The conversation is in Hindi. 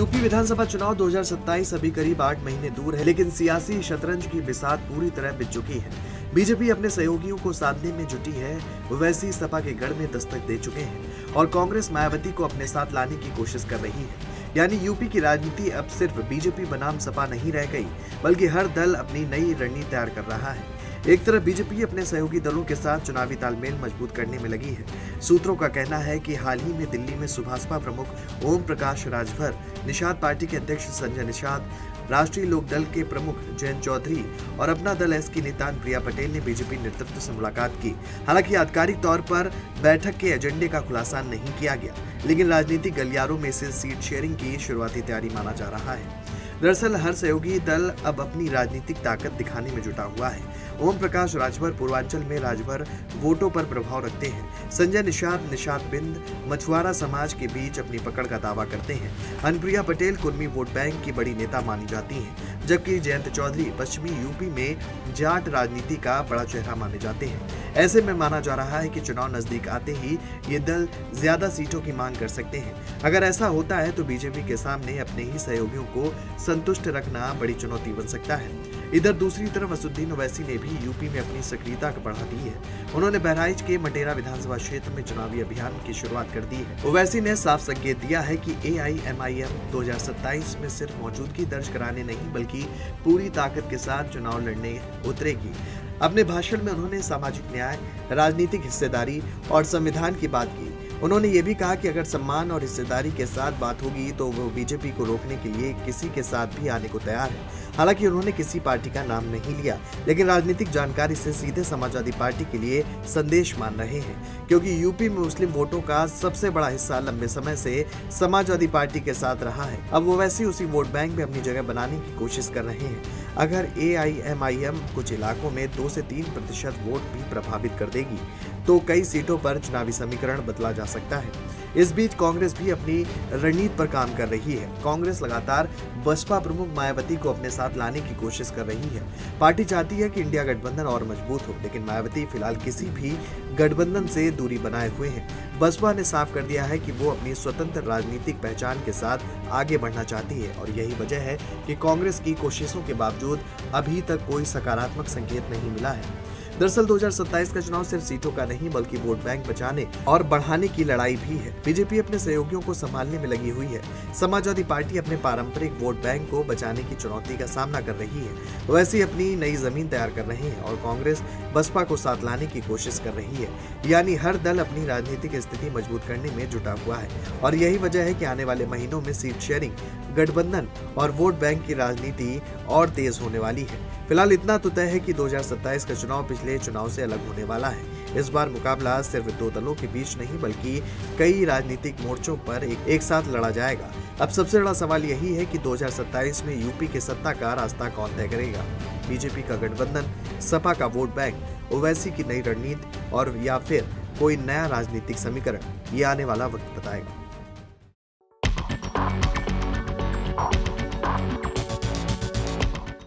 यूपी विधानसभा चुनाव 2027 अभी करीब 8 महीने दूर है, लेकिन सियासी शतरंज की बिसात पूरी तरह बिछ चुकी है। बीजेपी अपने सहयोगियों को साधने में जुटी है, वैसी सपा के गढ़ में दस्तक दे चुके हैं और कांग्रेस मायावती को अपने साथ लाने की कोशिश कर रही है। यानी यूपी की राजनीति अब सिर्फ बीजेपी बनाम सपा नहीं रह गई, बल्कि हर दल अपनी नई रणनीति तैयार कर रहा है। एक तरफ बीजेपी अपने सहयोगी दलों के साथ चुनावी तालमेल मजबूत करने में लगी है। सूत्रों का कहना है कि हाल ही में दिल्ली में सुभाषपा प्रमुख ओम प्रकाश राजभर, निषाद पार्टी के अध्यक्ष संजय निषाद, राष्ट्रीय लोक दल के प्रमुख जयंत चौधरी और अपना दल एस की नेता प्रिया पटेल ने बीजेपी नेतृत्व से मुलाकात की। हालांकि आधिकारिक तौर पर बैठक के एजेंडे का खुलासा नहीं किया गया, लेकिन राजनीतिक गलियारों में से सीट शेयरिंग की शुरुआती तैयारी माना जा रहा है। दरअसल हर सहयोगी दल अब अपनी राजनीतिक ताकत दिखाने में जुटा हुआ है। ओम प्रकाश राजभर पूर्वांचल में राजभर वोटों पर प्रभाव रखते हैं। संजय निषाद बिंद मछुआरा समाज के बीच अपनी पकड़ का दावा करते हैं। अनुप्रिया पटेल कुर्मी वोट बैंक की बड़ी नेता मानी जाती हैं, जबकि जयंत चौधरी पश्चिमी यूपी में जाट राजनीति का बड़ा चेहरा माने जाते हैं। ऐसे में माना जा रहा है कि चुनाव नजदीक आते ही ये दल ज्यादा सीटों की मांग कर सकते हैं। अगर ऐसा होता है तो बीजेपी के सामने अपने ही सहयोगियों को संतुष्ट रखना बड़ी चुनौती बन सकता है। इधर दूसरी तरफ असदुद्दीन ओवैसी ने भी यूपी में अपनी सक्रियता बढ़ा दी है। उन्होंने बहराइच के मटेरा विधानसभा क्षेत्र में चुनावी अभियान की शुरुआत कर दी है। ओवैसी ने साफ संकेत दिया है कि AIMIM 2027 में सिर्फ मौजूदगी दर्ज कराने नहीं, बल्कि पूरी ताकत के साथ चुनाव लड़ने उतरेगी। अपने भाषण में उन्होंने सामाजिक न्याय, राजनीतिक हिस्सेदारी और संविधान की बात की। उन्होंने ये भी कहा कि अगर सम्मान और हिस्सेदारी के साथ बात होगी तो वो बीजेपी को रोकने के लिए किसी के साथ भी आने को तैयार है। हालांकि उन्होंने किसी पार्टी का नाम नहीं लिया, लेकिन राजनीतिक जानकारी से सीधे समाजवादी पार्टी के लिए संदेश मान रहे हैं, क्योंकि यूपी में मुस्लिम वोटों का सबसे बड़ा हिस्सा लंबे समय से समाजवादी पार्टी के साथ रहा है। अब वो वैसे उसी वोट बैंक में अपनी जगह बनाने की कोशिश कर रहे हैं। अगर AIMIM कुछ इलाकों में 2 से 3% वोट भी प्रभावित कर देगी तो कई सीटों पर चुनावी समीकरण बदला जा सकता है। इस बीच कांग्रेस भी अपनी रणनीति पर काम कर रही है। कांग्रेस लगातार बसपा प्रमुख मायावती को अपने साथ लाने की कोशिश कर रही है। पार्टी चाहती है कि इंडिया गठबंधन और मजबूत हो, लेकिन मायावती फिलहाल किसी भी गठबंधन से दूरी बनाए हुए हैं। बसपा ने साफ कर दिया है कि वो अपनी स्वतंत्र राजनीतिक पहचान के साथ आगे बढ़ना चाहती है और यही वजह है कि कांग्रेस की कोशिशों के बावजूद अभी तक कोई सकारात्मक संकेत नहीं मिला है। दरअसल 2027 का चुनाव सिर्फ सीटों का नहीं, बल्कि वोट बैंक बचाने और बढ़ाने की लड़ाई भी है। बीजेपी अपने सहयोगियों को संभालने में लगी हुई है। समाजवादी पार्टी अपने पारंपरिक वोट बैंक को बचाने की चुनौती का सामना कर रही है, वैसे ही अपनी नई जमीन तैयार कर रहे हैं और कांग्रेस बसपा को साथ लाने की कोशिश कर रही है। यानी हर दल अपनी राजनीतिक स्थिति मजबूत करने में जुटा हुआ है और यही वजह है कि आने वाले महीनों में सीट शेयरिंग, गठबंधन और वोट बैंक की राजनीति और तेज होने वाली है। फिलहाल इतना तो तय है कि 2027 का चुनाव पिछले चुनाव से अलग होने वाला है। इस बार मुकाबला सिर्फ 2 दलों के बीच नहीं, बल्कि कई राजनीतिक मोर्चों पर एक साथ लड़ा जाएगा। अब सबसे बड़ा सवाल यही है कि 2027 में यूपी के सत्ता का रास्ता कौन तय करेगा? बीजेपी का गठबंधन, सपा का वोट बैंक, ओवैसी की नई रणनीति और या फिर कोई नया राजनीतिक समीकरण? ये आने वाला वक्त बताएगा।